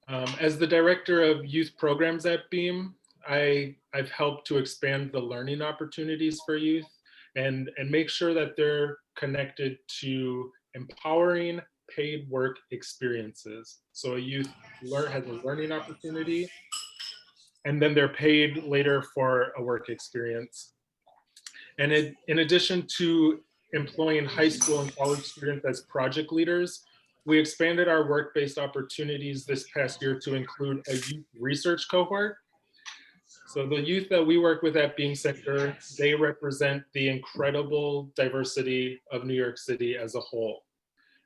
As the director of youth programs at Beam, I've helped to expand the learning opportunities for youth and make sure that they're connected to empowering paid work experiences. So a youth has a learning opportunity and then they're paid later for a work experience. And in addition to employing high school and college students as project leaders, we expanded our work-based opportunities this past year to include a youth research cohort. So the youth that we work with at Beam Center, they represent the incredible diversity of New York City as a whole.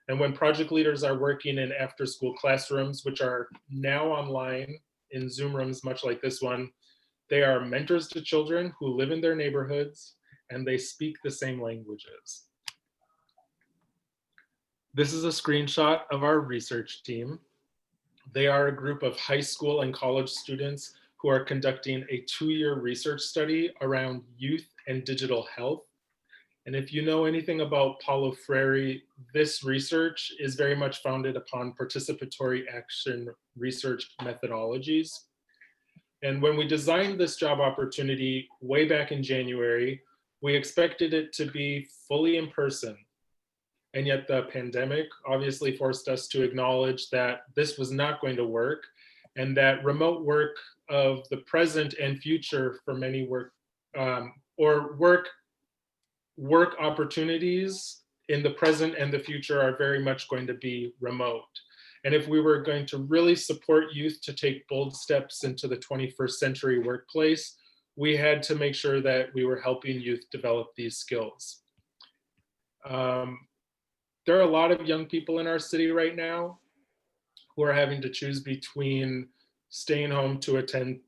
And when project leaders are working in after-school classrooms, which are now online in Zoom rooms, much like this one, they are mentors to children who live in their neighborhoods and they speak the same languages. This is a screenshot of our research team. They are a group of high school and college students who are conducting a 2-year research study around youth and digital health. And if you know anything about Paulo Freire, this research is very much founded upon participatory action research methodologies. And when we designed this job opportunity way back in January, we expected it to be fully in person. And yet the pandemic obviously forced us to acknowledge that this was not going to work and that remote work of the present and future for many work opportunities in the present and the future are very much going to be remote. And if we were going to really support youth to take bold steps into the 21st century workplace, we had to make sure that we were helping youth develop these skills. There are a lot of young people in our city right now who are having to choose between staying home to attend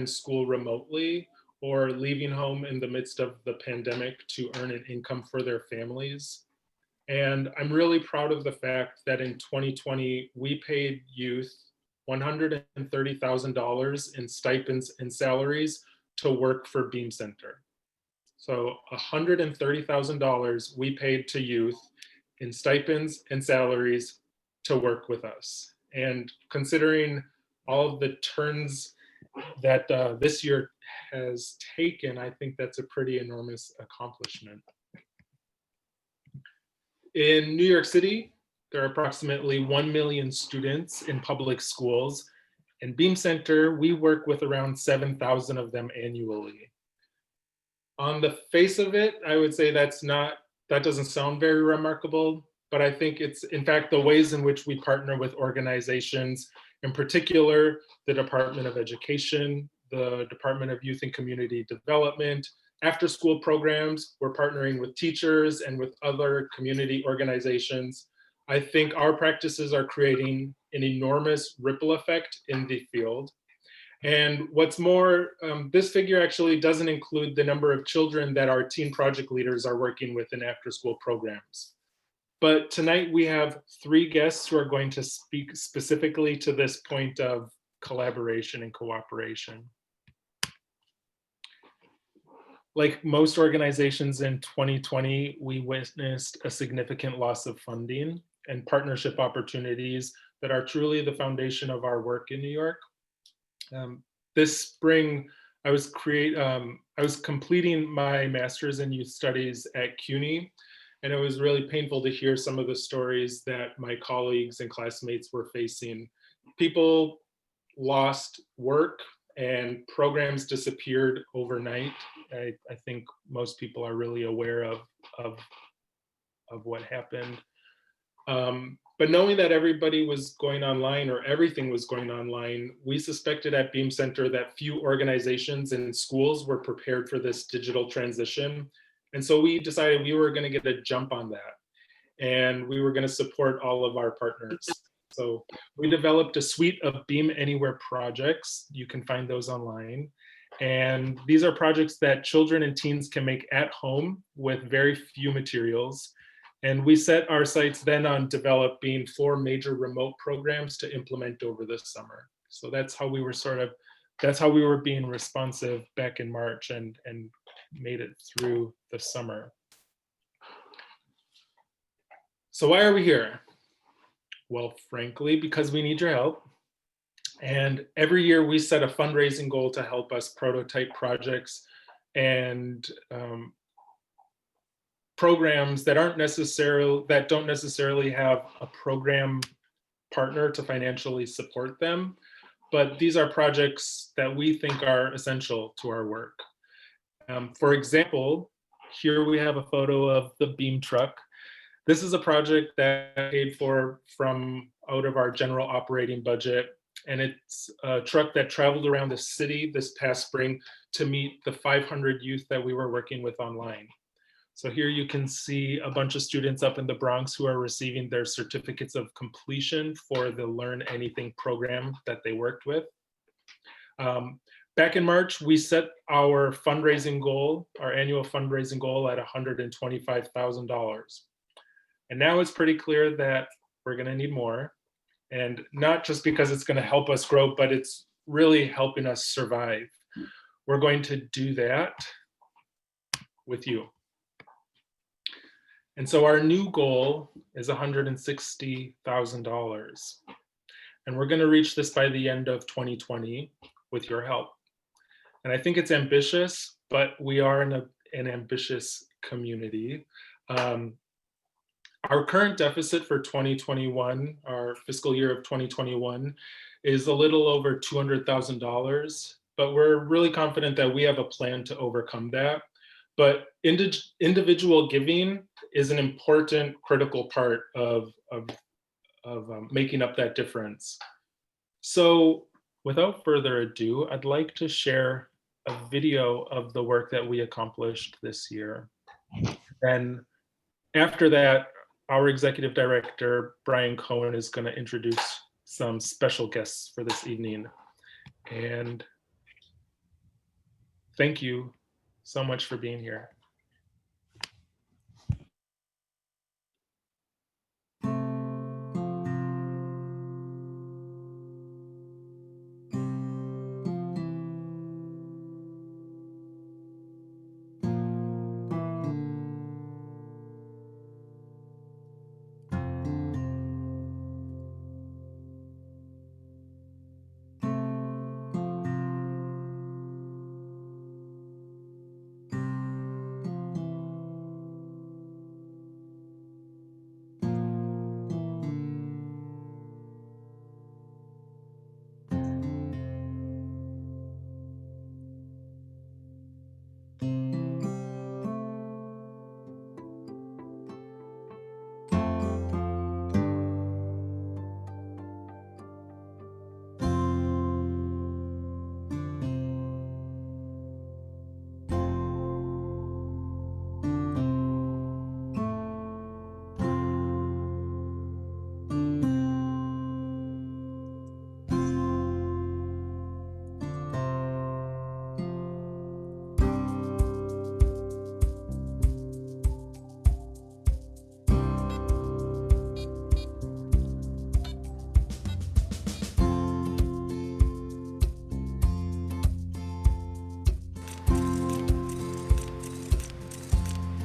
school remotely or leaving home in the midst of the pandemic to earn an income for their families. And I'm really proud of the fact that in 2020, we paid youth $130,000 in stipends and salaries to work for Beam Center. So $130,000 we paid to youth in stipends and salaries to work with us. And considering all of the turns that this year has taken, I think that's a pretty enormous accomplishment. In New York City, there are approximately 1 million students in public schools. In Beam Center, we work with around 7,000 of them annually. On the face of it, I would say that doesn't sound very remarkable, but I think it's in fact the ways in which we partner with organizations, in particular, the Department of Education, the Department of Youth and Community Development, after school programs, we're partnering with teachers and with other community organizations. I think our practices are creating an enormous ripple effect in the field. And what's more, this figure actually doesn't include the number of children that our teen project leaders are working with in after school programs. But tonight we have 3 guests who are going to speak specifically to this point of collaboration and cooperation. Like most organizations in 2020, we witnessed a significant loss of funding and partnership opportunities that are truly the foundation of our work in New York. This spring, I was completing my master's in youth studies at CUNY, and it was really painful to hear some of the stories that my colleagues and classmates were facing. People lost work and programs disappeared overnight. I think most people are really aware of what happened. But knowing that everybody was going online or everything was going online, we suspected at Beam Center that few organizations and schools were prepared for this digital transition. And so we decided we were going to get a jump on that. And we were going to support all of our partners. So we developed a suite of Beam Anywhere projects. You can find those online. And these are projects that children and teens can make at home with very few materials. And we set our sights then on developing 4 major remote programs to implement over the summer. So that's how we were being responsive back in March and made it through the summer. So why are we here? Well, frankly, because we need your help. And every year we set a fundraising goal to help us prototype projects and programs that don't necessarily have a program partner to financially support them, but these are projects that we think are essential to our work. For example, here we have a photo of the beam truck. This is a project that paid for from out of our general operating budget, and it's a truck that traveled around the city this past spring to meet the 500 youth that we were working with online. So here you can see a bunch of students up in the Bronx who are receiving their certificates of completion for the Learn Anything program that they worked with. Back in March, we set our fundraising goal, our annual fundraising goal at $125,000. And now it's pretty clear that we're gonna need more. And not just because it's gonna help us grow, but it's really helping us survive. We're going to do that with you. And so our new goal is $160,000. And we're gonna reach this by the end of 2020 with your help. And I think it's ambitious, but we are in an ambitious community. Our current deficit for 2021, our fiscal year of 2021, is a little over $200,000, but we're really confident that we have a plan to overcome that. But individual giving is an important, critical part of making up that difference. So without further ado, I'd like to share a video of the work that we accomplished this year. And after that, our executive director, Brian Cohen, is going to introduce some special guests for this evening. And thank you so much for being here.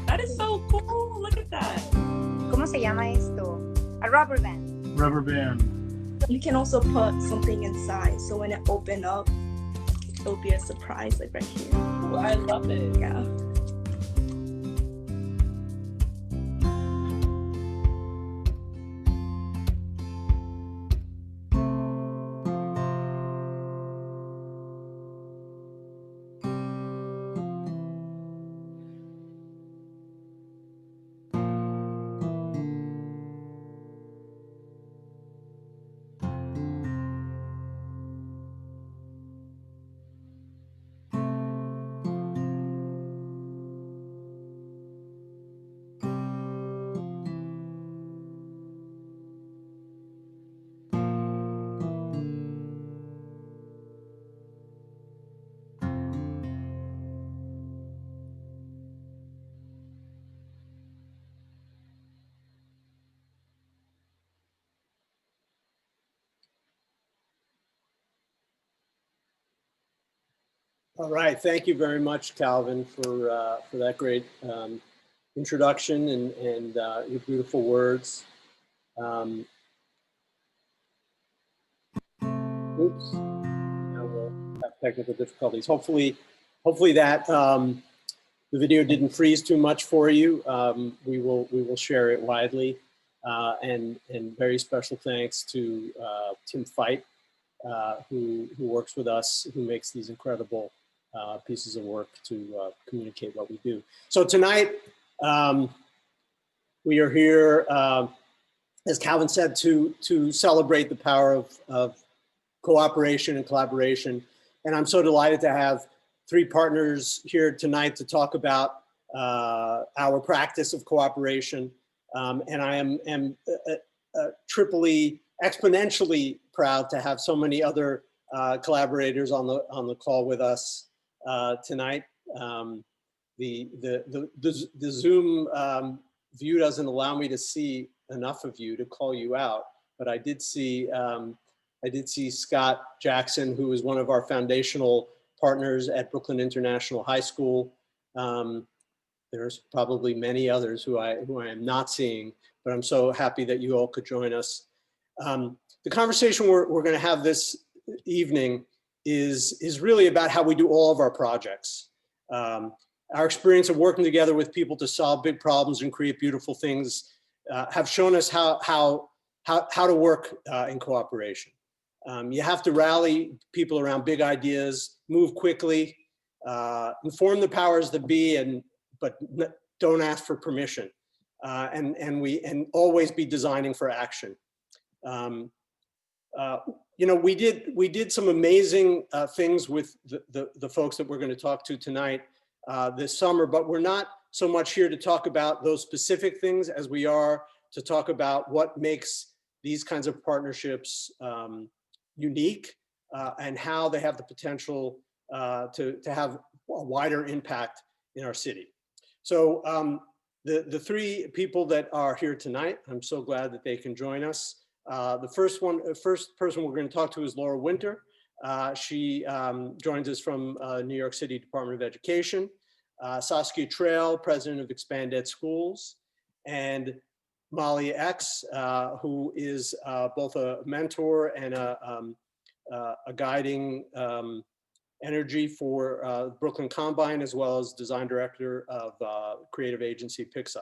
That is so cool. Look at that. ¿Cómo se llama esto? A rubber band. Rubber band. You can also put something inside, so when it open up, it'll be a surprise, like right here. Oh, I love it. Yeah. All right, thank you very much, Calvin, for that great introduction and your beautiful words. We're Oops. Now we'll have technical difficulties. Hopefully that the video didn't freeze too much for you. We will share it widely. And very special thanks to Tim Feit, who works with us, who makes these incredible pieces of work to communicate what we do. So tonight, we are here, as Calvin said, to celebrate the power of cooperation and collaboration. And I'm so delighted to have three partners here tonight to talk about our practice of cooperation. And I am triply, exponentially proud to have so many other collaborators on the call with us tonight. The Zoom view doesn't allow me to see enough of you to call you out, but I did see Scott Jackson, who is one of our foundational partners at Brooklyn International High School. There's probably many others who I am not seeing, but I'm so happy that you all could join us. The conversation we're going to have this evening is really about how we do all of our projects. Our experience of working together with people to solve big problems and create beautiful things have shown us how to work in cooperation. You have to rally people around big ideas, move quickly, inform the powers that be, but don't ask for permission, and always be designing for action. You know, we did some amazing things with the folks that we're going to talk to tonight this summer, but we're not so much here to talk about those specific things as we are to talk about what makes these kinds of partnerships unique and how they have the potential to have a wider impact in our city. So the three people that are here tonight, I'm so glad that they can join us. The first person we're going to talk to is Laura Winter. She joins us from New York City Department of Education. Saskia Trail, president of Expand Ed Schools, and Molly X, who is both a mentor and a guiding energy for Brooklyn Combine, as well as design director of creative agency Pixar.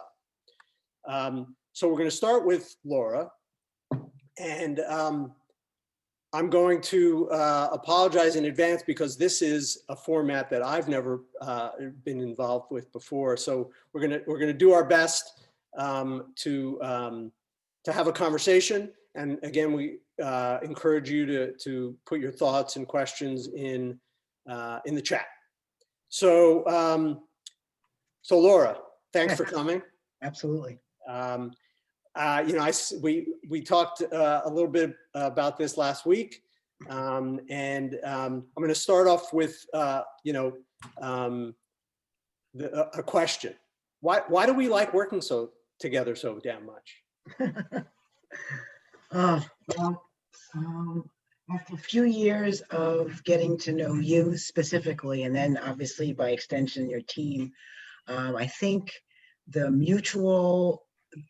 So we're going to start with Laura, and I'm going to apologize in advance because this is a format that I've never been involved with before. So we're gonna do our best to have a conversation. And again, we encourage you to put your thoughts and questions in the chat. So so Laura, thanks for coming. Absolutely. You know, we talked a little bit about this last week, and I'm going to start off with you know, a question. Why do we like working together so damn much? Well, after a few years of getting to know you specifically, and then obviously by extension your team, I think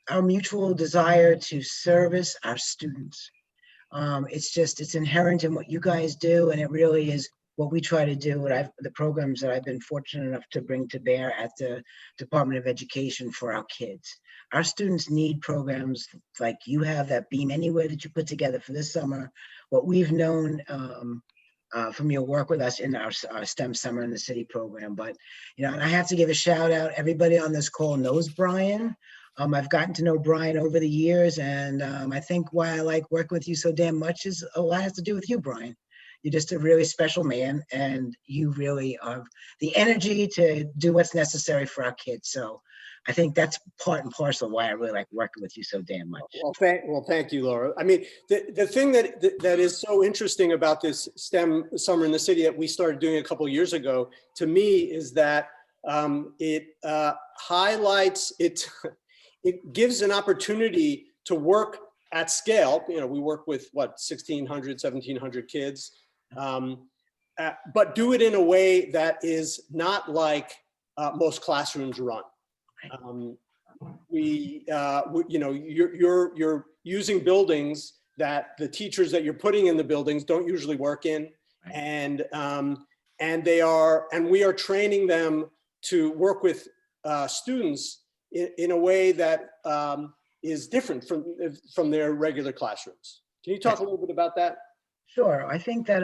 our mutual desire to service our students. It's inherent in what you guys do, and it really is what we try to do. The programs that I've been fortunate enough to bring to bear at the Department of Education for our kids. Our students need programs like you have, that Beam Anywhere that you put together for this summer. What we've known from your work with us in our STEM Summer in the City program. But, you know, and I have to give a shout out. Everybody on this call knows Brian. I've gotten to know Brian over the years, and I think why I like working with you so damn much is a lot has to do with you, Brian. You're just a really special man, and you really have the energy to do what's necessary for our kids. So I think that's part and parcel of why I really like working with you so damn much. Well, thank you, Laura. I mean, the thing that is so interesting about this STEM Summer in the City that we started doing a couple of years ago, to me, is that it highlights it. It gives an opportunity to work at scale. You know, we work with what, 1,600, 1,700 kids, but do it in a way that is not like most classrooms run. You know, you're using buildings that the teachers that you're putting in the buildings don't usually work in. Right. And we are training them to work with students in a way that is different from their regular classrooms. Can you talk a little bit about that? Sure. I think that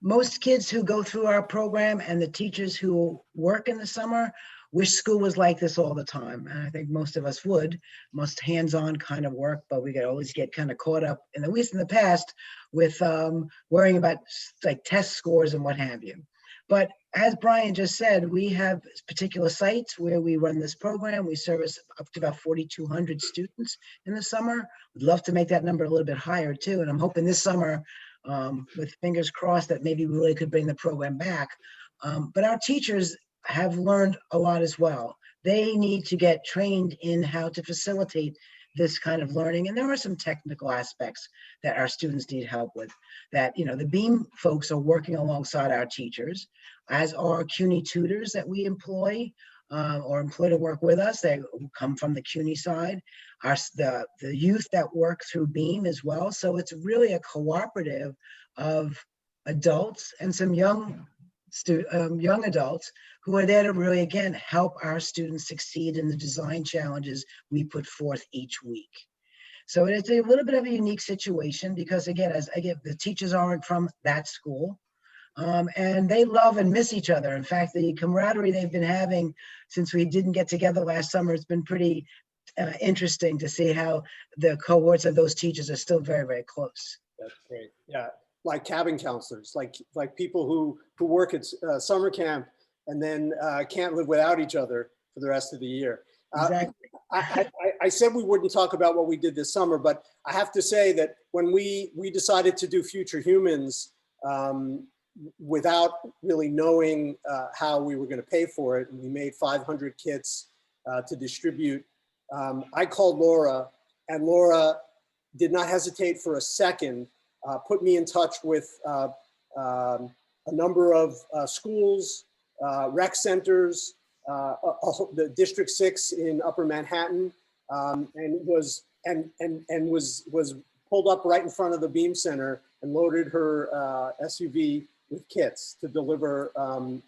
most kids who go through our program and the teachers who work in the summer wish school was like this all the time. And I think most of us would, most hands-on kind of work, but we could always get kind of caught up, in at least in the past, with worrying about like test scores and what have you. But as Brian just said, we have particular sites where we run this program. We service up to about 4,200 students in the summer. We'd love to make that number a little bit higher too. And I'm hoping this summer, with fingers crossed, that maybe we really could bring the program back. But our teachers have learned a lot as well. They need to get trained in how to facilitate this kind of learning. And there are some technical aspects that our students need help with that, you know, the BEAM folks are working alongside our teachers, as are CUNY tutors that we employ or employ to work with us. They come from the CUNY side, the youth that work through BEAM as well. So it's really a cooperative of adults and some young adults who are there to really, again, help our students succeed in the design challenges we put forth each week. So it's a little bit of a unique situation because, again, the teachers aren't from that school, and they love and miss each other. In fact, the camaraderie they've been having since we didn't get together last summer has been pretty interesting to see how the cohorts of those teachers are still very, very close. That's great. Yeah. Like cabin counselors, like people who work at summer camp and then can't live without each other for the rest of the year. Exactly. I said we wouldn't talk about what we did this summer, but I have to say that when we decided to do Future Humans without really knowing how we were going to pay for it, and we made 500 kits to distribute, I called Laura, and Laura did not hesitate for a second. Put me in touch with a number of schools, rec centers, the District 6 in Upper Manhattan, and was pulled up right in front of the Beam Center and loaded her SUV with kits to deliver,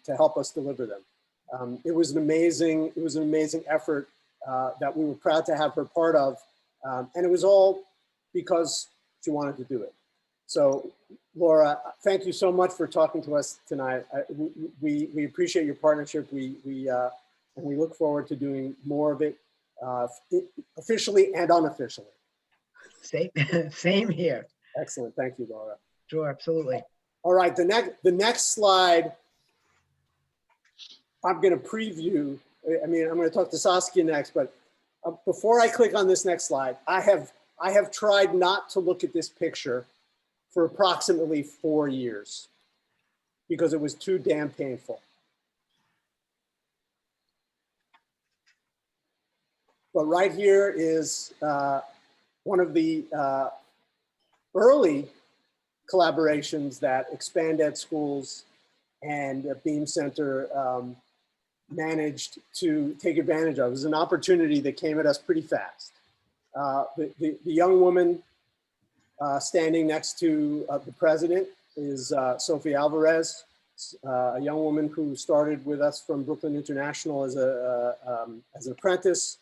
to help us deliver them. It was an amazing effort that we were proud to have her part of, and it was all because she wanted to do it. So, Laura, thank you so much for talking to us tonight. We appreciate your partnership. And we look forward to doing more of it, officially and unofficially. Same here. Excellent. Thank you, Laura. Sure, absolutely. All right, the next slide, I'm going to preview. I mean, I'm going to talk to Saskia next, but before I click on this next slide, I have tried not to look at this picture for approximately 4 years because it was too damn painful. But right here is one of the early collaborations that Expand Ed Schools and Beam Center managed to take advantage of. It was an opportunity that came at us pretty fast. The young woman standing next to the president is Sophie Alvarez, a young woman who started with us from Brooklyn International as an apprentice,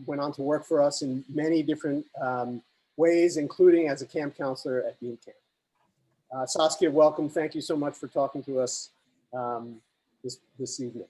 went on to work for us in many different ways, including as a camp counselor at Beam Camp. Saskia, welcome. Thank you so much for talking to us this evening.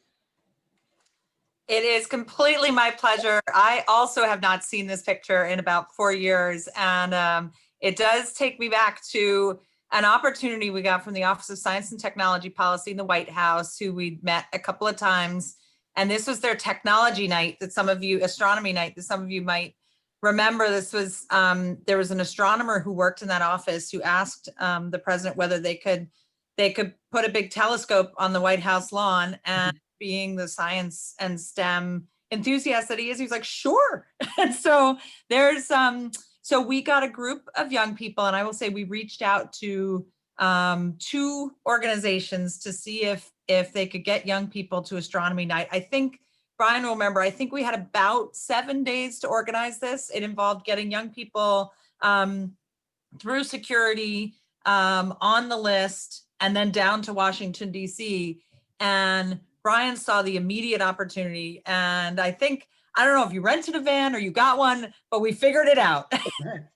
It is completely my pleasure. I also have not seen this picture in about 4 years, and it does take me back to an opportunity we got from the Office of Science and Technology Policy in the White House, who we'd met a couple of times. And this was their technology night that some of you, astronomy night that some of you might remember. This was, there was an astronomer who worked in that office who asked the president whether they could put a big telescope on the White House lawn, and being the science and STEM enthusiast that he is, he was like, sure. And so there's, so we got a group of young people, and I will say we reached out to 2 organizations to see if they could get young people to astronomy night. I think Brian will remember, I think we had about 7 days to organize this. It involved getting young people through security, on the list, and then down to Washington, DC. And Brian saw the immediate opportunity. And I don't know if you rented a van or you got one, but we figured it out.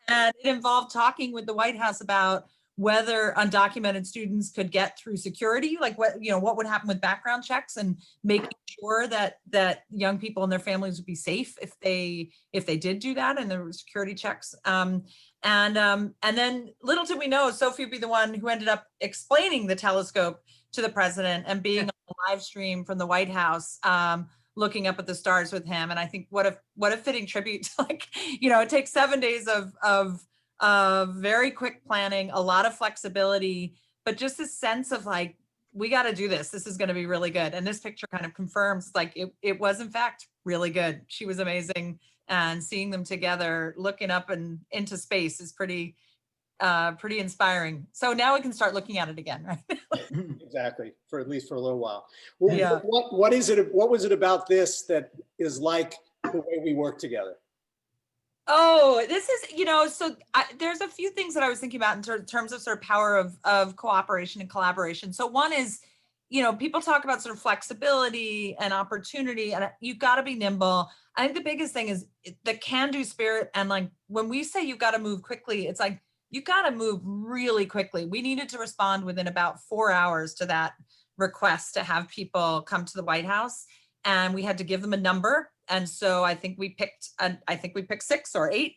And it involved talking with the White House about whether undocumented students could get through security, like what would happen with background checks, and making sure that young people and their families would be safe if they did do that, and there were security checks. And then little did we know, Sophie would be the one who ended up explaining the telescope to the president and being on the live stream from the White House, looking up at the stars with him. And I think what a fitting tribute to, like, it takes 7 days of very quick planning, a lot of flexibility, but just this sense of like, we got to do this. This is going to be really good. And this picture kind of confirms like it was in fact really good. She was amazing. And seeing them together, looking up and into space is pretty inspiring. So now we can start looking at it again, right? Exactly, for at least for a little while. Well, Yeah. what was it about this that is like the way we work together? Oh, this is, so there's a few things that I was thinking about in terms of sort of power of cooperation and collaboration. So one is, people talk about sort of flexibility and opportunity, and you've got to be nimble. I think the biggest thing is the can-do spirit. And like, when we say you've got to move quickly, it's like, you got to move really quickly. We needed to respond within about 4 hours to that request to have people come to the White House, and we had to give them a number. And so I think we picked 6 or 8,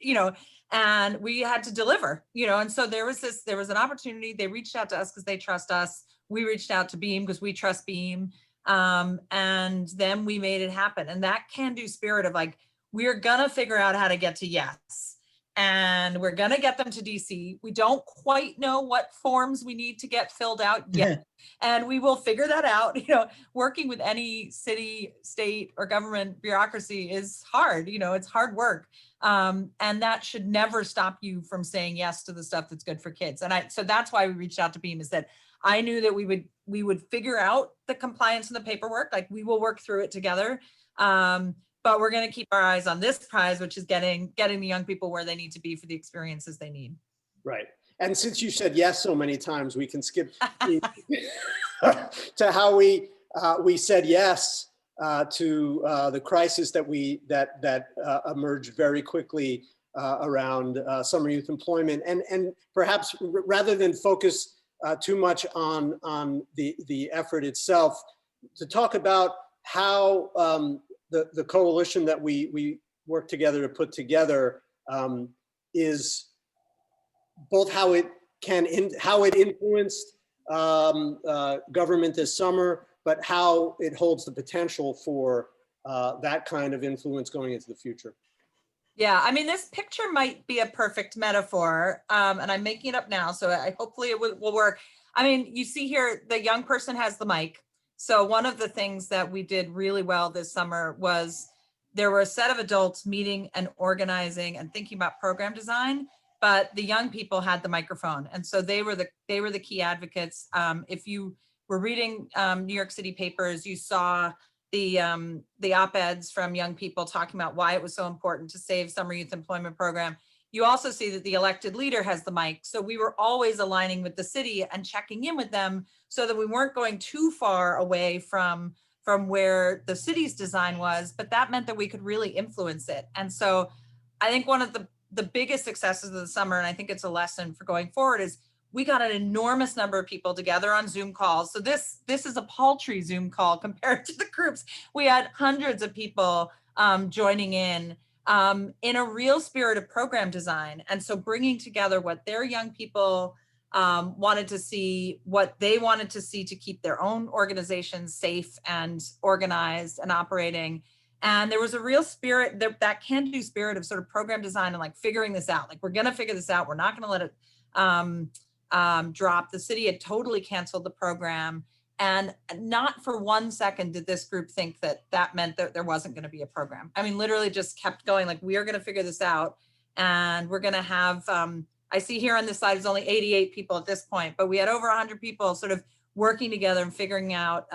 and we had to deliver, and so there was an opportunity. They reached out to us because they trust us. We reached out to Beam because we trust Beam. And then we made it happen. And that can-do spirit of like, we're gonna figure out how to get to yes. And we're gonna get them to DC. We don't quite know what forms we need to get filled out yet. And we will figure that out. Working with any city, state, or government bureaucracy is hard. It's hard work. And that should never stop you from saying yes to the stuff that's good for kids. And so that's why we reached out to Beam, is that I knew that we would figure out the compliance and the paperwork. Like, we will work through it together. But we're going to keep our eyes on this prize, which is getting the young people where they need to be for the experiences they need. Right. And since you said yes so many times, we can skip to how we said yes to the crisis that emerged very quickly around summer youth employment, and perhaps rather than focus too much on the effort itself, to talk about how the coalition that we work together to put together is both how it influenced government this summer, but how it holds the potential for that kind of influence going into the future. Yeah, I mean, this picture might be a perfect metaphor, and I'm making it up now, so hopefully it will work. I mean, you see here, the young person has the mic. So one of the things that we did really well this summer was there were a set of adults meeting and organizing and thinking about program design, but the young people had the microphone. And so they were the key advocates. If you were reading New York City papers, you saw the op-eds from young people talking about why it was so important to save summer youth employment program. You also see that the elected leader has the mic. So we were always aligning with the city and checking in with them so that we weren't going too far away from where the city's design was, but that meant that we could really influence it. And so I think one of the biggest successes of the summer, and I think it's a lesson for going forward, is we got an enormous number of people together on Zoom calls. So this is a paltry Zoom call compared to the groups. We had hundreds of people joining in a real spirit of program design. And so bringing together what their young people wanted to see, what they wanted to see to keep their own organizations safe and organized and operating. And there was a real spirit, that can-do spirit of sort of program design and like figuring this out. Like, we're going to figure this out. We're not going to let it drop. The city had totally canceled the program. And not for 1 second did this group think that meant that there wasn't going to be a program. I mean, literally just kept going, like, we are going to figure this out. And we're going to have, I see here on this slide, there's only 88 people at this point, but we had over 100 people sort of working together and figuring out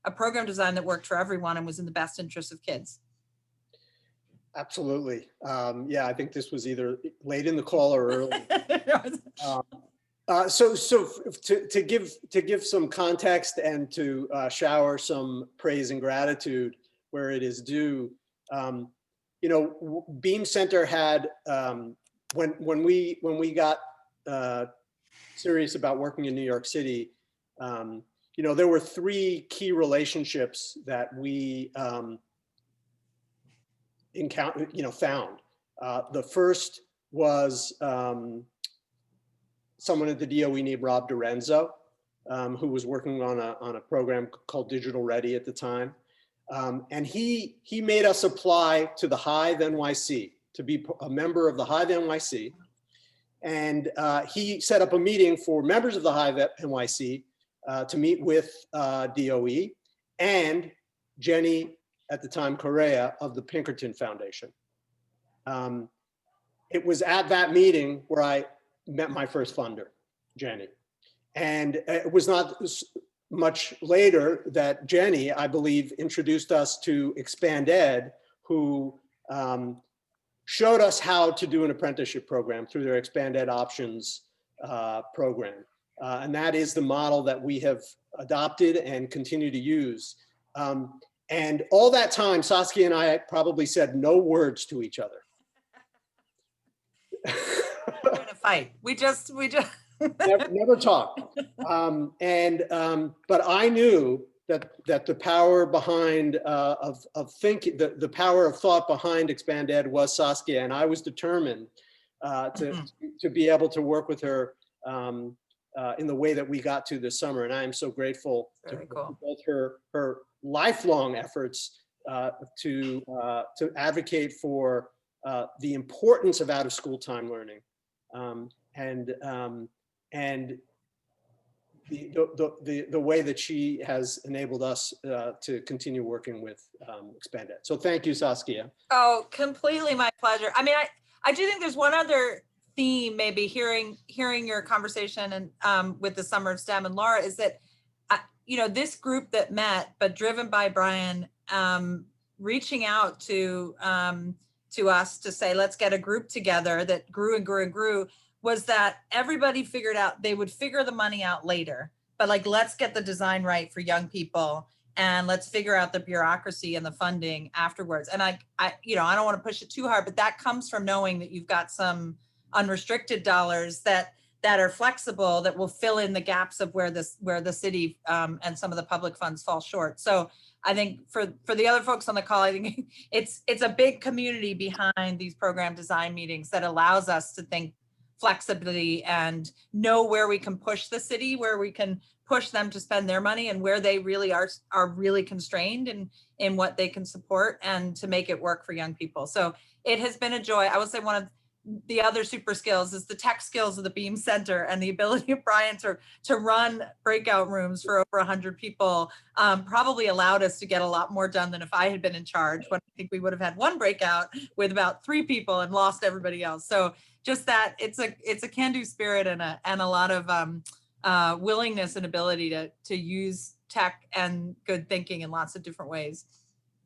a program design that worked for everyone and was in the best interest of kids. Absolutely. Yeah, I think this was either late in the call or early. To give some context and to shower some praise and gratitude where it is due, Beam Center had when we got serious about working in New York City, there were three key relationships that we found. The first was someone at the DOE named Rob Dorenzo, who was working on a program called Digital Ready at the time. And he made us apply to the Hive NYC to be a member of the Hive NYC. And he set up a meeting for members of the Hive NYC to meet with DOE and Jenny, at the time, Correa of the Pinkerton Foundation. It was at that meeting where I met my first funder, Jenny. And it was not much later that Jenny, I believe, introduced us to Expand Ed, who showed us how to do an apprenticeship program through their Expand Ed Options program. And that is the model that we have adopted and continue to use. And all that time, Saskia and I probably said no words to each other. We're in a fight. We just. never talked. But I knew that the power behind of thinking, the power of thought behind Expand Ed was Saskia, and I was determined to be able to work with her in the way that we got to this summer. And I am so grateful to both her lifelong efforts to advocate for the importance of out-of-school time learning, and the way that she has enabled us to continue working with Expand Ed. So thank you, Saskia. Oh, completely my pleasure. I mean, I do think there's one other theme, maybe hearing your conversation and with the Summer of STEM and Laura, is that this group that met, but driven by Brian, reaching out to us to say, let's get a group together that grew and grew and grew, was that everybody figured out they would figure the money out later, but like, let's get the design right for young people and let's figure out the bureaucracy and the funding afterwards. And I don't want to push it too hard, but that comes from knowing that you've got some unrestricted dollars that are flexible, that will fill in the gaps of where the city and some of the public funds fall short. So I think for the other folks on the call, I think it's a big community behind these program design meetings that allows us to think flexibly and know where we can push the city, where we can push them to spend their money, and where they really are really constrained in what they can support, and to make it work for young people. So it has been a joy. I would say one of the other super skills is the tech skills of the Beam Center, and the ability of Brian to run breakout rooms for over 100 people probably allowed us to get a lot more done than if I had been in charge, when I think we would have had one breakout with about 3 people and lost everybody else. So just that it's a can-do spirit and a lot of willingness and ability to use tech and good thinking in lots of different ways.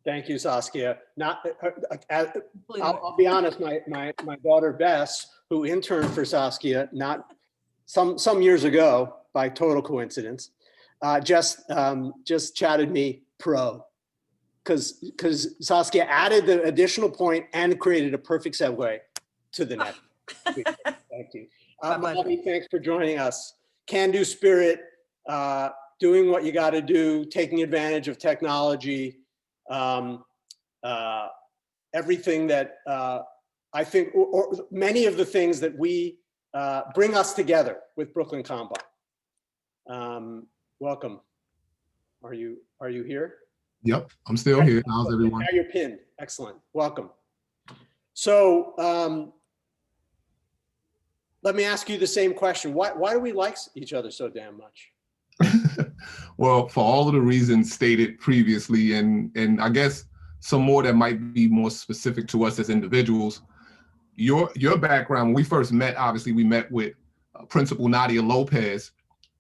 Thank you, Saskia. I'll be honest, my daughter Bess, who interned for Saskia not some years ago by total coincidence, just chatted me pro, because Saskia added the additional point and created a perfect segue to the next. Thank you. Bobby, thanks for joining us. Can-do spirit, doing what you got to do, taking advantage of technology. Everything that I think, or many of the things that we bring us together with Brooklyn Combine. Welcome. Are you here? Yep, I'm still here. How's everyone? Now you're pinned. Excellent. Welcome. So let me ask you the same question. Why do we like each other so damn much? Well, for all of the reasons stated previously, and I guess some more that might be more specific to us as individuals. Your background, when we first met, obviously we met with Principal Nadia Lopez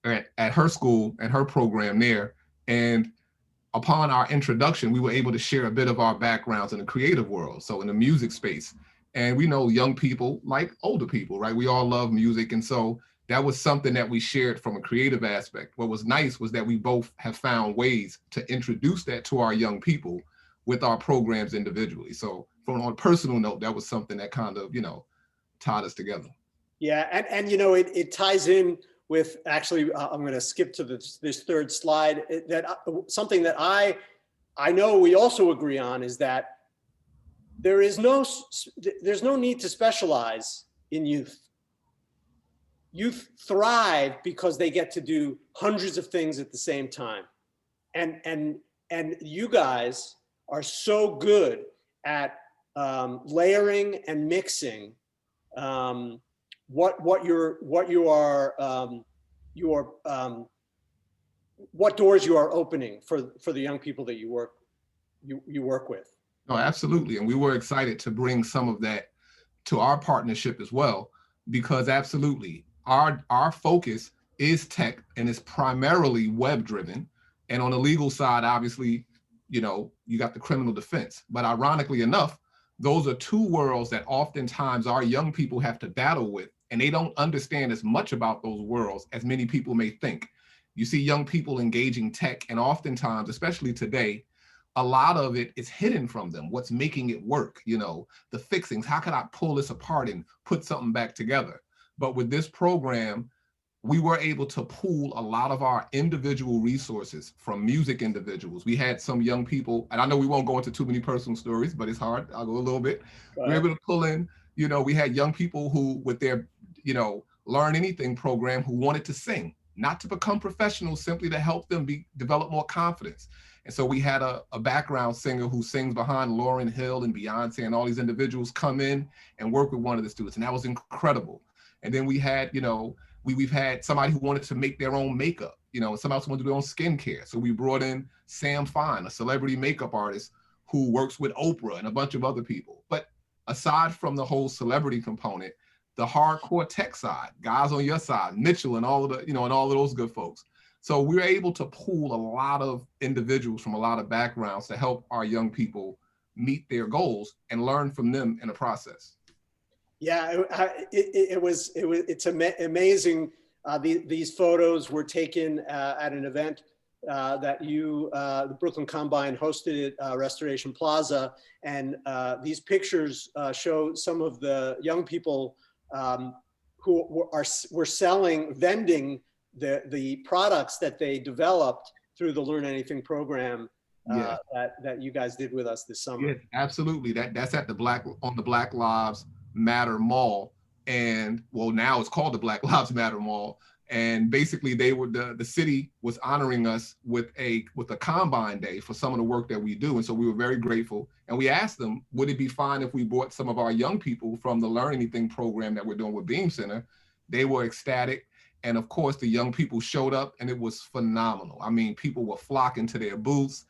at her school and her program there. And upon our introduction, we were able to share a bit of our backgrounds in the creative world, so in the music space. And we know young people like older people, right? We all love music. And so that was something that we shared from a creative aspect. What was nice was that we both have found ways to introduce that to our young people with our programs individually. So from on a personal note, that was something that kind of, tied us together. Yeah, and it ties in with, actually, I'm going to skip to this third slide, something that I know we also agree on is that there's no need to specialize in youth. Youth thrive because they get to do hundreds of things at the same time. And you guys are so good at layering and mixing what doors you are opening for the young people that you work with. No, absolutely. And we were excited to bring some of that to our partnership as well, because absolutely our focus is tech and is primarily web driven. And on the legal side, obviously, you got the criminal defense. But ironically enough, those are two worlds that oftentimes our young people have to battle with, and they don't understand as much about those worlds as many people may think. You see young people engaging tech, and oftentimes, especially today, a lot of it is hidden from them. What's making it work, the fixings, how could I pull this apart and put something back together? But with this program, we were able to pool a lot of our individual resources from music individuals. We had some young people, and I know we won't go into too many personal stories, but it's hard. I'll go a little bit. We were able to pull in, we had young people who, with their, Learn Anything program, who wanted to sing, not to become professionals, simply to help them develop more confidence. And so we had a background singer who sings behind Lauryn Hill and Beyonce and all these individuals come in and work with one of the students. And that was incredible. And then we had, we've had somebody who wanted to make their own makeup, somebody else wanted to do their own skincare. So we brought in Sam Fine, a celebrity makeup artist who works with Oprah and a bunch of other people. But aside from the whole celebrity component, the hardcore tech side, guys on your side, Mitchell and all of the, and all of those good folks. So we were able to pool a lot of individuals from a lot of backgrounds to help our young people meet their goals and learn from them in the process. Yeah, it's amazing. These photos were taken at an event that the Brooklyn Combine hosted at Restoration Plaza. And these pictures show some of the young people who were vending the products that they developed through the Learn Anything program that you guys did with us this summer. Yes, absolutely. That's at the Black Lives Matter Mall, and well, now it's called the Black Lives Matter Mall. And basically, the city was honoring us with a Combine Day for some of the work that we do, and so we were very grateful. And we asked them, would it be fine if we brought some of our young people from the Learn Anything program that we're doing with Beam Center? They were ecstatic. And of course, the young people showed up, and it was phenomenal. I mean, people were flocking to their booths.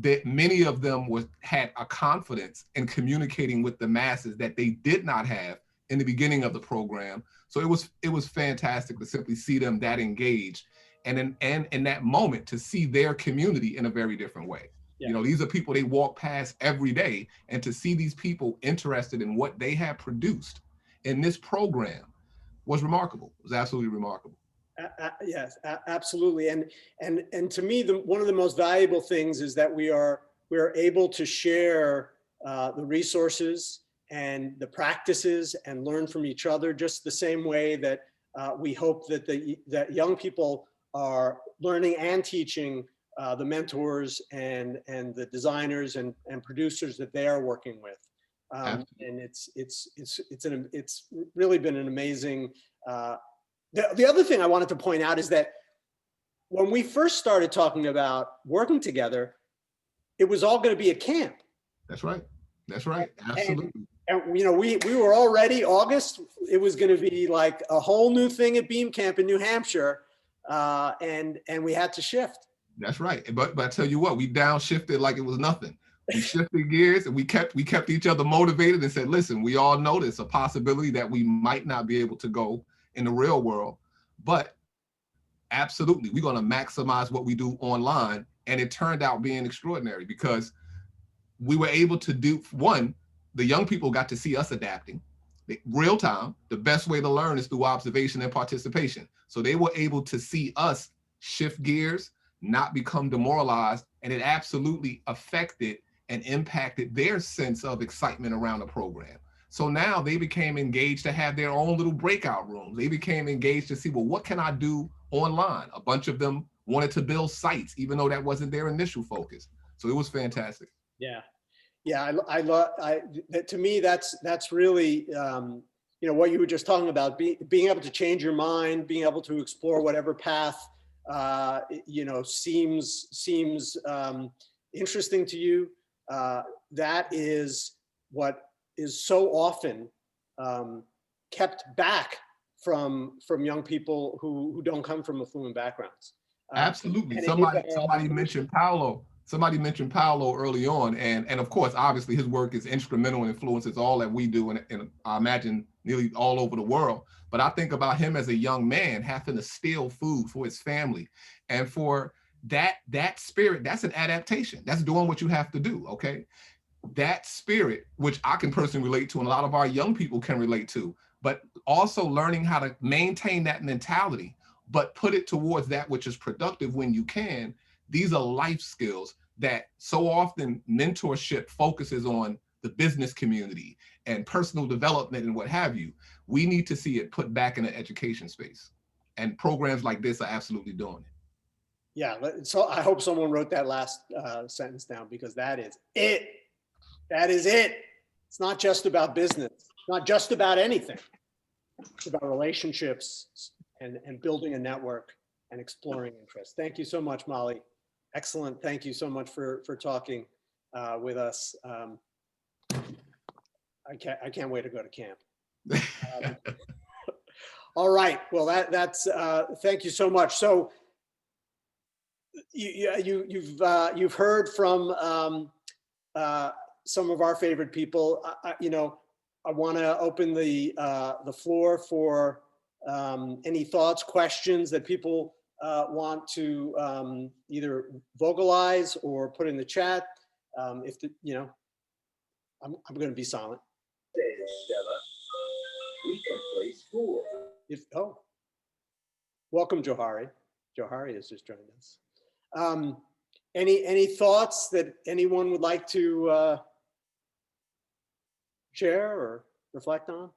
That many of them had a confidence in communicating with the masses that they did not have in the beginning of the program. So it was fantastic to simply see them that engaged, and in that moment to see their community in a very different way. Yeah. These are people they walk past every day, and to see these people interested in what they have produced in this program was remarkable. It was absolutely remarkable. Yes, absolutely. And to me, one of the most valuable things is that we are able to share the resources and the practices and learn from each other, just the same way that we hope that young people are learning and teaching the mentors and the designers and producers that they are working with. And it's really been an amazing. The other thing I wanted to point out is that when we first started talking about working together, it was all going to be a camp. That's right. That's right. Absolutely. And we were already August. It was going to be like a whole new thing at Beam Camp in New Hampshire, and we had to shift. That's right. But I tell you what, we downshifted like it was nothing. We shifted gears, and we kept each other motivated and said, listen, we all know there's a possibility that we might not be able to go in the real world, but absolutely, we're going to maximize what we do online And it turned out being extraordinary because we were able to do, one, the young people got to see us adapting. Real time, the best way to learn is through observation and participation. So they were able to see us shift gears, not become demoralized, and it absolutely affected and impacted their sense of excitement around the program. So now they became engaged to have their own little breakout rooms. They became engaged to see, well, what can I do online? A bunch of them wanted to build sites, even though that wasn't their initial focus. So it was fantastic. Yeah. Yeah, I love, to me, that's really, you know, what you were just talking about, being able to change your mind, being able to explore whatever path, you know, seems interesting to you. That is what is so often kept back from young people who don't come from affluent backgrounds. Absolutely. Somebody mentioned Paolo. Somebody mentioned Paolo early on, and of course, obviously, his work is instrumental and influences all that we do, and I imagine nearly all over the world. But I think about him as a young man having to steal food for his family, and for that spirit, that's an adaptation. That's doing what you have to do. Okay, that spirit, which I can personally relate to, and a lot of our young people can relate to, but also learning how to maintain that mentality, but put it towards that which is productive when you can. These are life skills that so often mentorship focuses on the business community and personal development and what have you. We need to see it put back in the education space. And programs like this are absolutely doing it. Yeah, so I hope someone wrote that last sentence down, because that is it. That is it. It's not just about business. It's not just about anything. It's about relationships and building a network and exploring interests. Thank you so much, Molly. Excellent. Thank you so much for talking with us. I can't wait to go to camp. All right. Well, that's thank you so much. So you've heard from some of our favorite people. You know, I want to open the floor for any thoughts, questions that people want to either vocalize or put in the chat. If the, you know, I'm going to be silent. We can play school. Welcome, Johari. Johari has just joined us. Any thoughts that anyone would like to share or reflect on?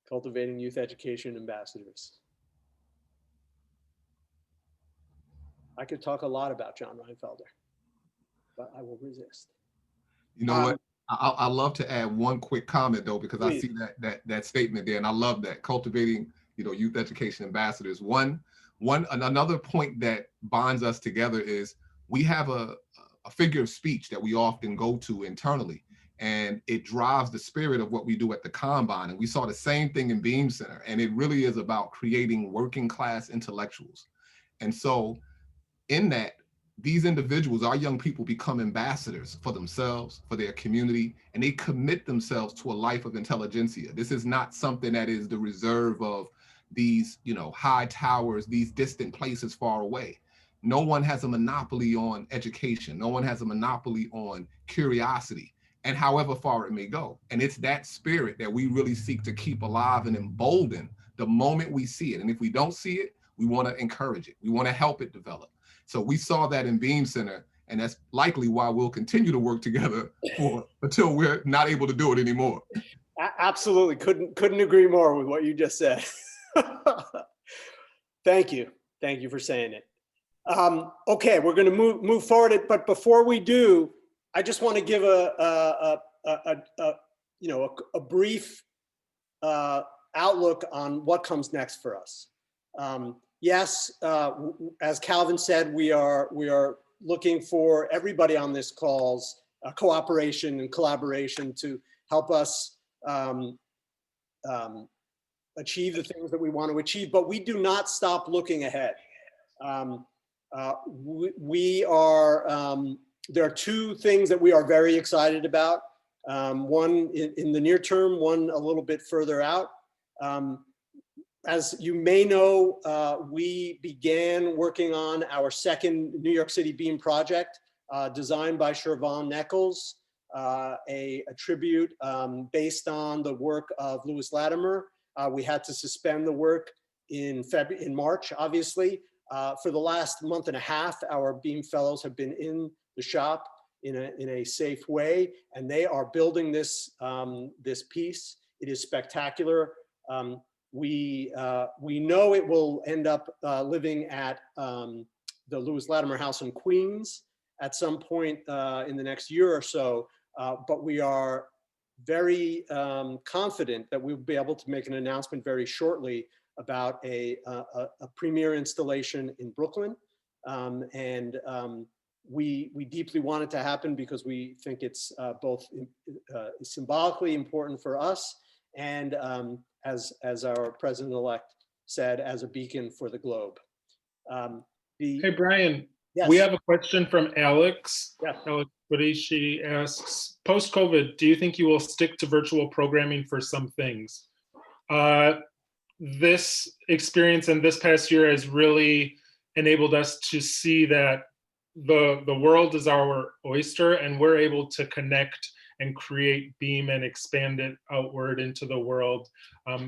Cultivating youth education ambassadors. I could talk a lot about John Reinfelder, but I will resist. You know what? I love to add one quick comment though, because please. I see that statement there, and I love that, cultivating, you know, youth education ambassadors. Another point that binds us together is we have a figure of speech that we often go to internally, and it drives the spirit of what we do at the Combine. And we saw the same thing in Beam Center, and it really is about creating working class intellectuals. And so in that, these individuals, our young people, become ambassadors for themselves, for their community, and they commit themselves to a life of intelligentsia. This is not something that is the reserve of these, you know, high towers, these distant places far away. No one has a monopoly on education. No one has a monopoly on curiosity, and however far it may go. And it's that spirit that we really seek to keep alive and embolden the moment we see it. And if we don't see it, we want to encourage it. We want to help it develop. So we saw that in Beam Center, and that's likely why we'll continue to work together until we're not able to do it anymore. Absolutely. Couldn't agree more with what you just said. Thank you. Thank you for saying it. Okay, we're going to move forward. But before we do, I just want to give a brief outlook on what comes next for us. Yes, as Calvin said, we are looking for everybody on this call's cooperation and collaboration to help us achieve the things that we want to achieve, but we do not stop looking ahead. There are two things that we are very excited about. One in the near term, one a little bit further out. as you may know, we began working on our second New York City Beam project, designed by Shervon Nichols, a tribute based on the work of Lewis Latimer. We had to suspend the work in March, obviously. For the last month and a half, our Beam Fellows have been in the shop in a safe way, and they are building this, this piece. It is spectacular. We know it will end up living at the Lewis Latimer House in Queens at some point in the next year or so, but we are very confident that we'll be able to make an announcement very shortly about a premiere installation in Brooklyn. We deeply want it to happen because we think it's both symbolically important for us and as our president-elect said, as a beacon for the globe. Hey, Brian, Yes. we have a question from Alex. Yes. Alex Woody, she asks, post-COVID, do you think you will stick to virtual programming for some things? This experience and this past year has really enabled us to see that the world is our oyster, and we're able to connect and create Beam and expand it outward into the world,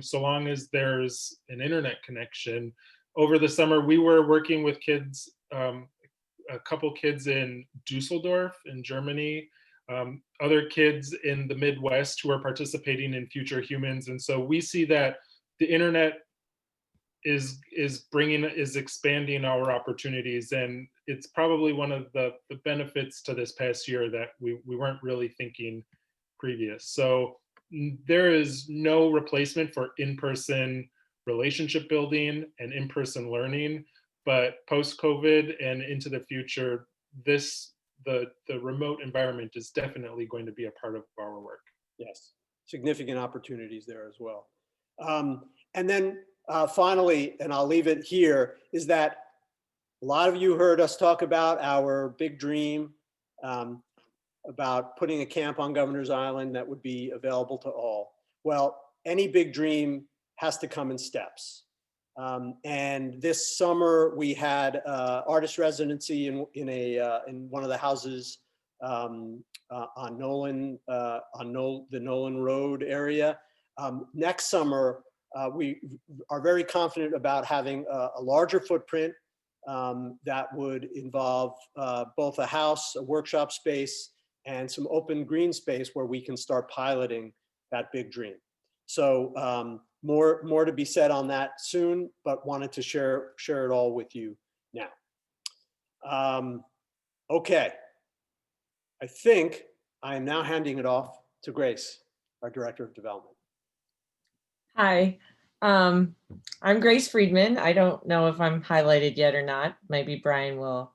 so long as there's an internet connection. Over the summer, we were working with kids, a couple kids in Dusseldorf in Germany, other kids in the Midwest who are participating in Future Humans. And so we see that the internet is expanding our opportunities, and it's probably one of the benefits to this past year that we weren't really thinking previous. So there is no replacement for in-person relationship building and in-person learning, but post-COVID and into the future, the remote environment is definitely going to be a part of our work. Yes, significant opportunities there as well. And then finally, and I'll leave it here, is that a lot of you heard us talk about our big dream about putting a camp on Governor's Island that would be available to all. Well, any big dream has to come in steps. And this summer we had artist residency in one of the houses on Nolan, the Nolan Road area. Next summer, we are very confident about having a larger footprint that would involve both a house, a workshop space, and some open green space where we can start piloting that big dream. So more to be said on that soon, but wanted to share it all with you now. Okay, I think I am now handing it off to Grace, our Director of Development. Hi, I'm Grace Friedman. I don't know if I'm highlighted yet or not. Maybe Brian will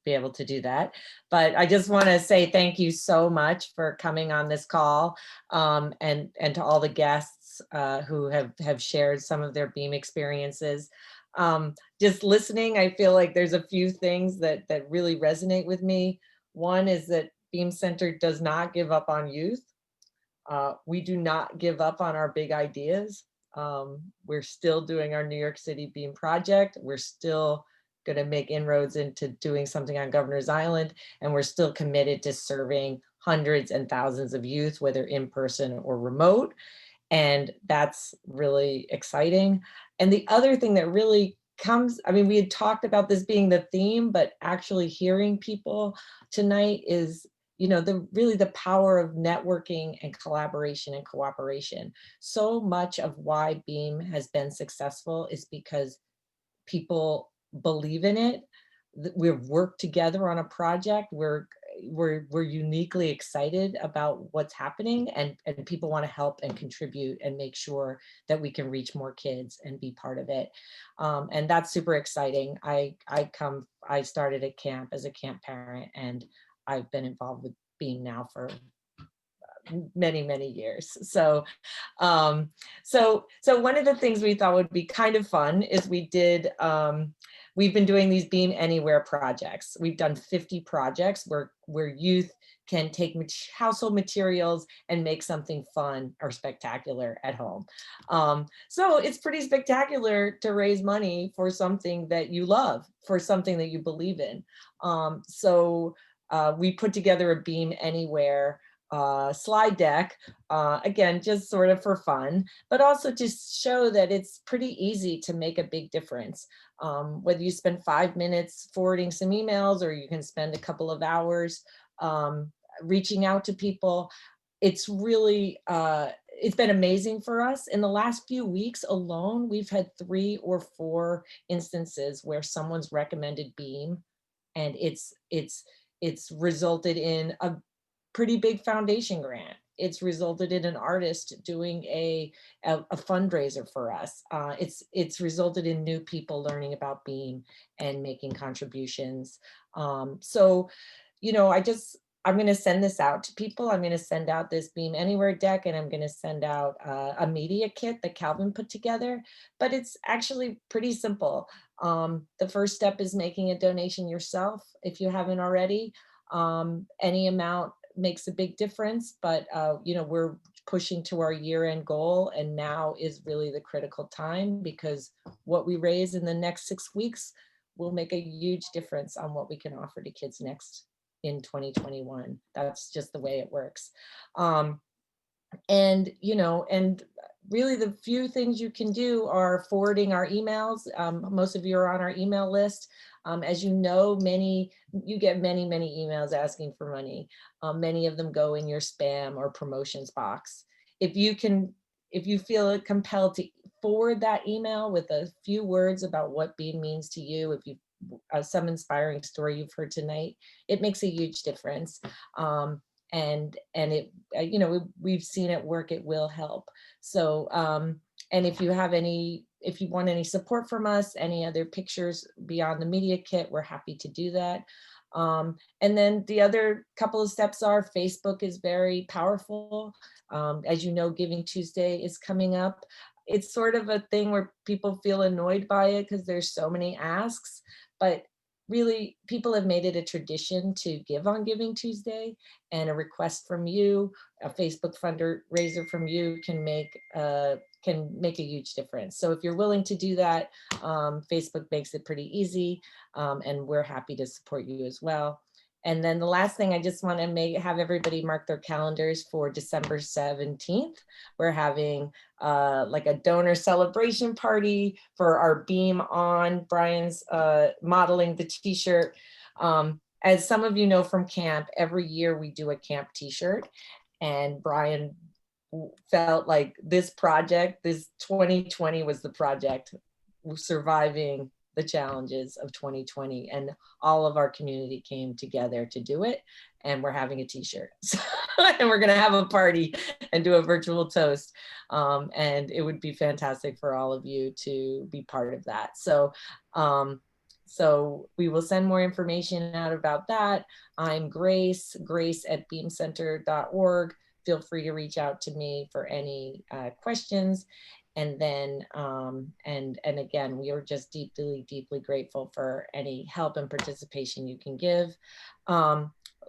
be able to do that. But I just want to say thank you so much for coming on this call, and to all the guests who have shared some of their Beam experiences. Just listening, I feel like there's a few things that really resonate with me. One is that Beam Center does not give up on youth. We do not give up on our big ideas. We're still doing our New York City Beam project. We're still going to make inroads into doing something on Governor's Island, and we're still committed to serving hundreds and thousands of youth, whether in person or remote. And that's really exciting. And the other thing that really comes, I mean, we had talked about this being the theme, but actually hearing people tonight is, you know, really the power of networking and collaboration and cooperation. So much of why Beam has been successful is because people believe in it. We've worked together on a project. We're uniquely excited about what's happening, and people want to help and contribute and make sure that we can reach more kids and be part of it. And that's super exciting. I started at camp as a camp parent, and I've been involved with Beam now for many years. So one of the things we thought would be kind of fun is we did we've been doing these Beam Anywhere projects. We've done 50 projects where youth can take household materials and make something fun or spectacular at home. So it's pretty spectacular to raise money for something that you love, for something that you believe in. We put together a Beam Anywhere slide deck, again, just sort of for fun, but also to show that it's pretty easy to make a big difference. Whether you spend 5 minutes forwarding some emails, or you can spend a couple of hours reaching out to people, it's really, it's been amazing for us. In the last few weeks alone, we've had 3 or 4 instances where someone's recommended Beam, and it's resulted in a pretty big foundation grant. It's resulted in an artist doing a fundraiser for us. It's resulted in new people learning about Beam and making contributions. So, you know, I'm going to send this out to people. I'm going to send out this Beam Anywhere deck, and I'm going to send out a media kit that Calvin put together, but it's actually pretty simple. The first step is making a donation yourself if you haven't already. Any amount makes a big difference, but you know, we're pushing to our year-end goal, and now is really the critical time, because what we raise in the next 6 weeks will make a huge difference on what we can offer to kids next in 2021. That's just the way it works. And you know, and really the few things you can do are forwarding our emails. Most of you are on our email list. As you know, you get many emails asking for money. Many of them go in your spam or promotions box. If you feel compelled to forward that email with a few words about what Beam means to you, if you some inspiring story you've heard tonight, it makes a huge difference. And it, you know, we've seen it work, it will help. So, and if you want any support from us, any other pictures beyond the media kit, we're happy to do that. And then the other couple of steps are, Facebook is very powerful. As you know, Giving Tuesday is coming up. It's sort of a thing where people feel annoyed by it because there's so many asks, but really people have made it a tradition to give on Giving Tuesday, and a request from you, a Facebook fundraiser from you can make a huge difference. So if you're willing to do that, Facebook makes it pretty easy, and we're happy to support you as well. And then the last thing, I just want to have everybody mark their calendars for December 17th. We're having like a donor celebration party for our Beam On. Brian's modeling the t-shirt. As some of you know from camp, every year we do a camp t-shirt, and Brian felt like this 2020 was the project, surviving the challenges of 2020, and all of our community came together to do it, and we're having a t-shirt. And we're gonna have a party and do a virtual toast, and it would be fantastic for all of you to be part of that. So so we will send more information out about that. I'm Grace at beamcenter.org. Feel free to reach out to me for any questions. And then, and again, we are just deeply grateful for any help and participation you can give.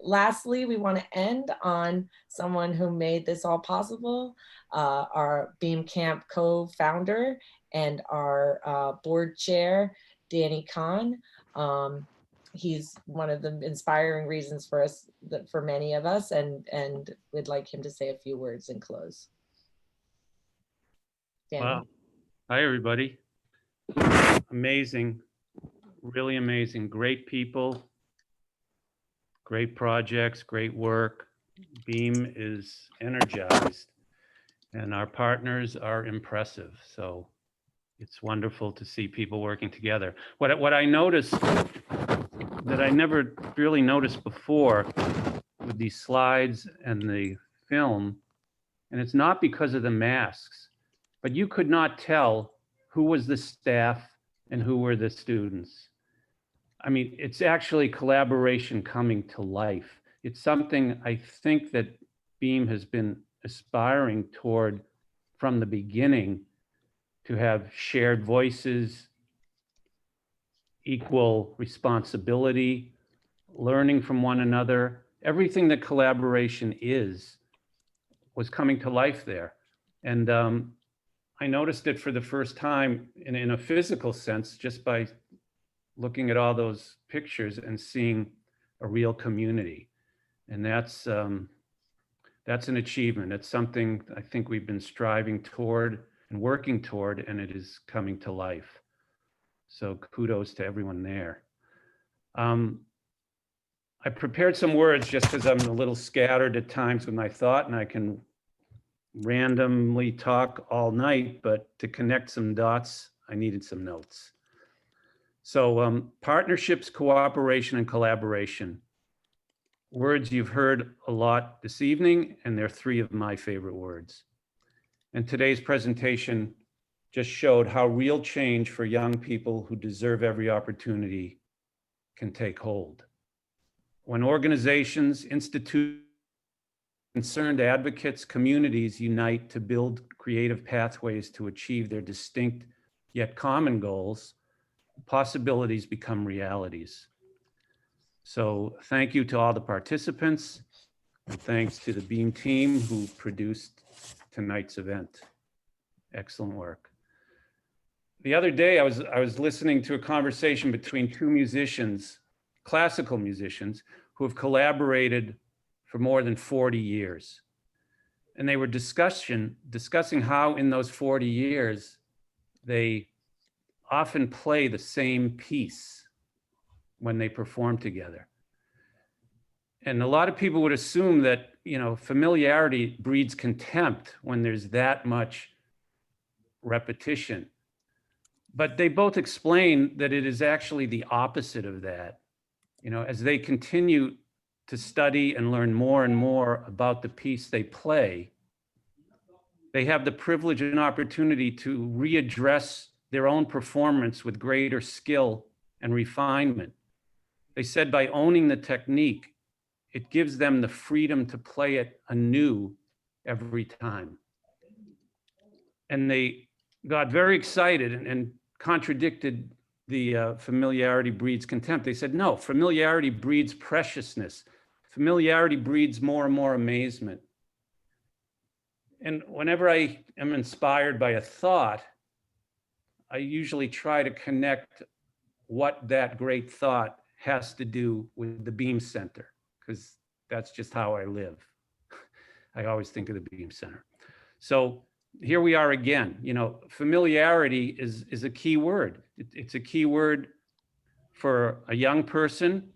Lastly, we want to end on someone who made this all possible, our Beam Camp co-founder and our board chair, Danny Kahn. He's one of the inspiring reasons for us, for many of us, and we'd like him to say a few words and close. Danny. Wow. Hi, everybody. Amazing, really amazing. Great people, great projects, great work. Beam is energized, and our partners are impressive. So it's wonderful to see people working together. What I noticed that I never really noticed before with these slides and the film, and it's not because of the masks, but you could not tell who was the staff and who were the students. I mean, it's actually collaboration coming to life. It's something I think that Beam has been aspiring toward from the beginning, to have shared voices, equal responsibility, learning from one another. Everything that collaboration is was coming to life there. And I noticed it for the first time in a physical sense, just by looking at all those pictures and seeing a real community. And that's an achievement. It's something I think we've been striving toward and working toward, and it is coming to life. So kudos to everyone there. I prepared some words just because I'm a little scattered at times with my thought, and I can randomly talk all night, but to connect some dots, I needed some notes. So partnerships, cooperation, and collaboration. Words you've heard a lot this evening, and they're three of my favorite words. And today's presentation just showed how real change for young people who deserve every opportunity can take hold. When organizations, institutions, concerned advocates, communities unite to build creative pathways to achieve their distinct yet common goals, possibilities become realities. So thank you to all the participants, and thanks to the Beam team who produced tonight's event. Excellent work. The other day, I was listening to a conversation between two musicians, classical musicians, who have collaborated for more than 40 years. And they were discussing how in those 40 years, they often play the same piece when they perform together. And a lot of people would assume that, familiarity breeds contempt when there's that much repetition. But they both explain that it is actually the opposite of that. As they continue to study and learn more and more about the piece they play, they have the privilege and opportunity to readdress their own performance with greater skill and refinement. They said by owning the technique, it gives them the freedom to play it anew every time. And they got very excited and contradicted the familiarity breeds contempt. They said, no, familiarity breeds preciousness. Familiarity breeds more and more amazement. And whenever I am inspired by a thought, I usually try to connect what that great thought has to do with the Beam Center, because that's just how I live. I always think of the Beam Center. So here we are again. Familiarity is a key word. It's a key word for a young person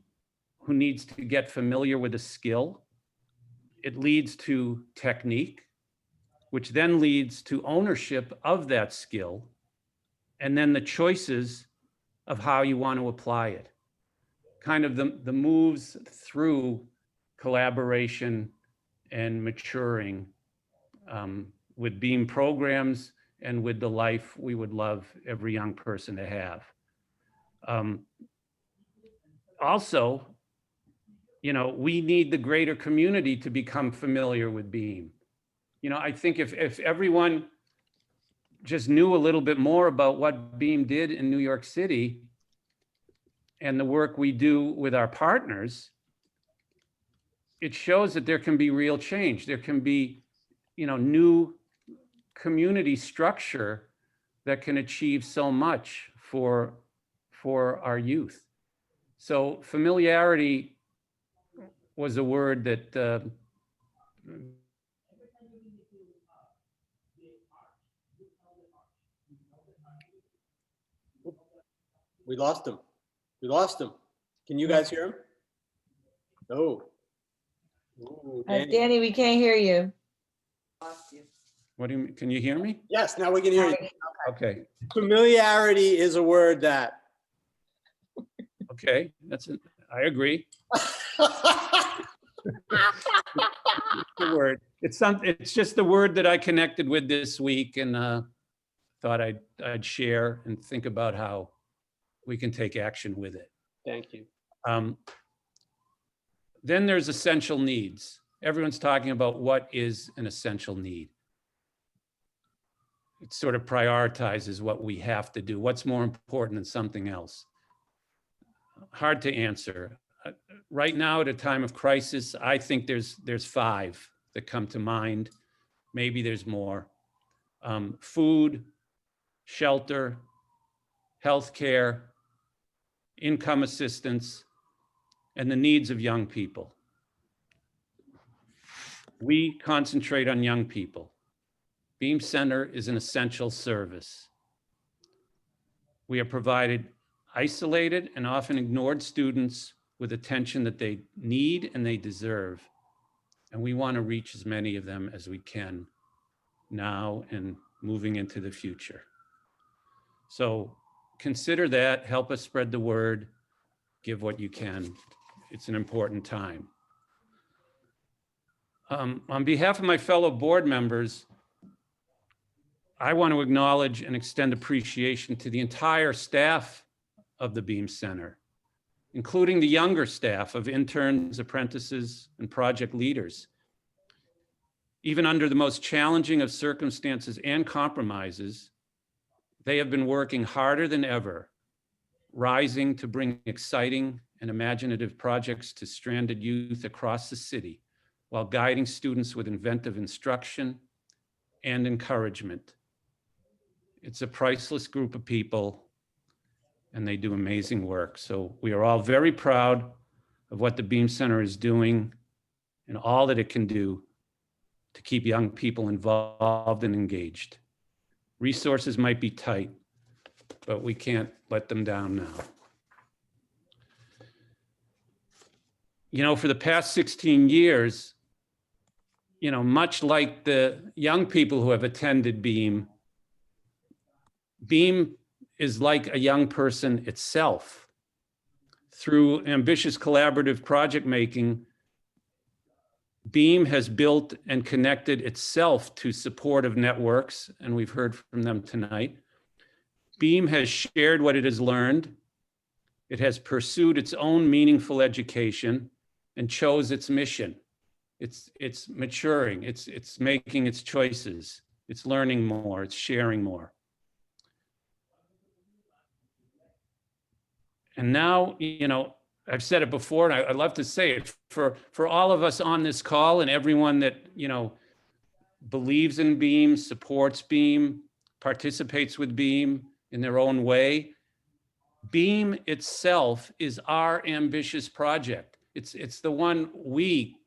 who needs to get familiar with a skill. It leads to technique, which then leads to ownership of that skill, and then the choices of how you want to apply it. Kind of the moves through collaboration and maturing with Beam programs and with the life we would love every young person to have. Also, we need the greater community to become familiar with Beam. I think if everyone just knew a little bit more about what Beam did in New York City and the work we do with our partners, it shows that there can be real change. There can be, new community structure that can achieve so much for our youth. So familiarity was a word that We lost him. We lost him. Can you guys hear him? No. Ooh, Danny, we can't hear you. what do you mean? Can you hear me? Yes, now we can hear you. Okay. Familiarity is a word that. Okay. I agree. The word. It's just the word that I connected with this week, and thought I'd share and think about how we can take action with it. Thank you. Then there's essential needs. Everyone's talking about what is an essential need. It sort of prioritizes what we have to do, what's more important than something else. hard to answer. Right now, at a time of crisis, I think there's 5 that come to mind. Maybe there's more. Food, shelter, healthcare, income assistance, and the needs of young people. We concentrate on young people. Beam Center is an essential service. We have provided isolated and often ignored students with attention that they need and they deserve. And we want to reach as many of them as we can now and moving into the future. So consider that, help us spread the word, give what you can. It's an important time. On behalf of my fellow board members, I want to acknowledge and extend appreciation to the entire staff of the Beam Center, including the younger staff of interns, apprentices, and project leaders. Even under the most challenging of circumstances and compromises, they have been working harder than ever, rising to bring exciting and imaginative projects to stranded youth across the city, while guiding students with inventive instruction and encouragement. It's a priceless group of people, and they do amazing work. So we are all very proud of what the Beam Center is doing and all that it can do to keep young people involved and engaged. Resources might be tight, but we can't let them down now. You know, for the past 16 years, you know, much like the young people who have attended Beam, Beam is like a young person itself. Through ambitious collaborative project making, Beam has built and connected itself to supportive networks, and we've heard from them tonight. Beam has shared what it has learned. It has pursued its own meaningful education and chose its mission. It's maturing, it's making its choices, it's learning more, it's sharing more. And now, you know, I've said it before, and I'd love to say it for all of us on this call and everyone that, you know, believes in Beam, supports Beam, participates with Beam in their own way. Beam itself is our ambitious project. It's the one we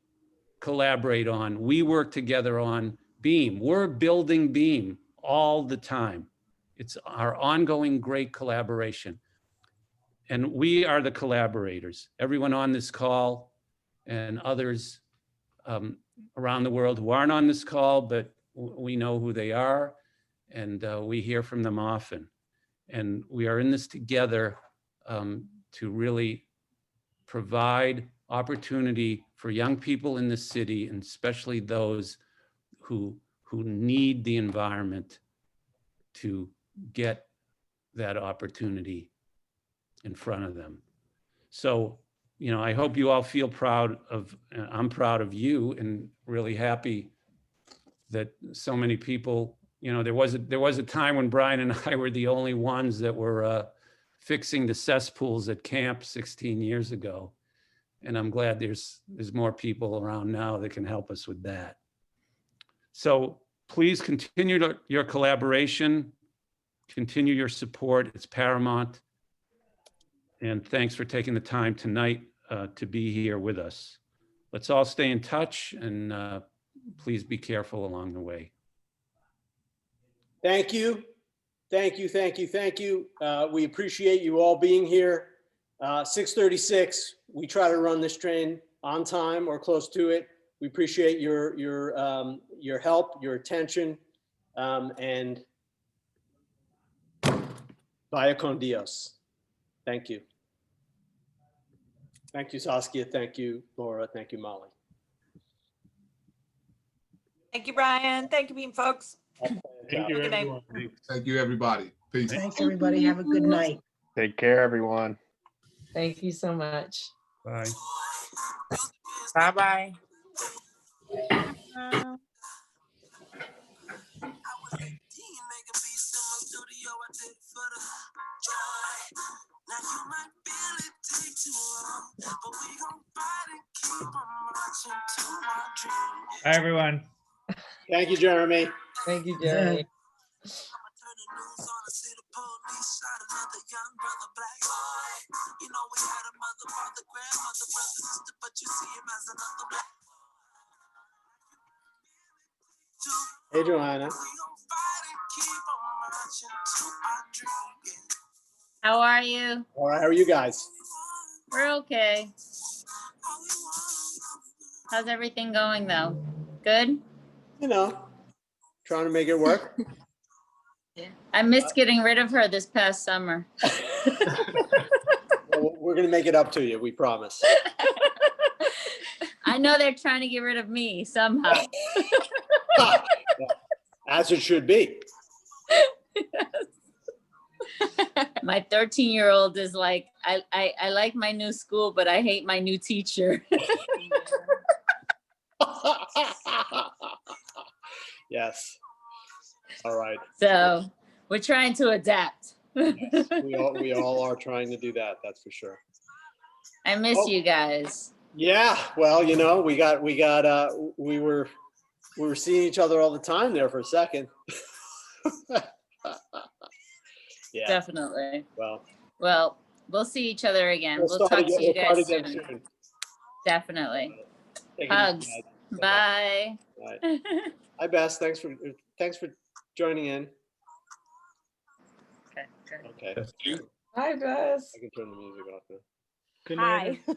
collaborate on, we work together on. Beam, we're building Beam all the time. It's our ongoing great collaboration. And we are the collaborators. Everyone on this call and others around the world who aren't on this call, but we know who they are, and we hear from them often. And we are in this together to really provide opportunity for young people in the city, and especially those who need the environment to get that opportunity in front of them. So, you know, I hope you all feel proud of, I'm proud of you, and really happy that so many people, you know, there was a time when Brian and I were the only ones that were fixing the cesspools at camp 16 years ago. And I'm glad there's more people around now that can help us with that. So please continue your collaboration, continue your support, it's paramount. And thanks for taking the time tonight to be here with us. Let's all stay in touch, and please be careful along the way. Thank you. Thank you, thank you, thank you. We appreciate you all being here. 6:36, we try to run this train on time or close to it. We appreciate your help, your attention, and vaya con Dios. Thank you. Thank you, Saskia. Thank you, Laura. Thank you, Molly. Thank you, Brian. Thank you, Beam folks. Thank you, Good night. everyone. Thank you, everybody. Peace. Thanks, everybody. Have a good night. Take care, everyone. Thank you so much. Bye. Bye-bye. Now you might feel it take Bye, everyone. Thank you, Jeremy. Thank you, Jeremy. Hey, Joanna. How are you? All right, how are you guys? We're okay. How's everything going though? Good? You know, trying to make it work. I missed getting rid of her this past summer. Well, we're gonna make it up to you, we promise. I know they're trying to get rid of me somehow. As it should be. My 13-year-old is like, I like my new school, but I hate my new teacher. Yes. All right. So we're trying to adapt. Yes, we all are trying to do that, that's for sure. I miss Oh. you guys. Yeah, well, you know, we were seeing each other all the time there for a second. Yeah, Definitely. well, Well, we'll see each other again. we'll We'll start talk to again, you we'll start guys again soon. soon. Definitely. Take it easy, Hugs. guys. Bye. Bye. Hi, Bess, thanks for joining in. Okay, good. Okay, Hi, Bess. I can turn the music off now. Good night. Hi.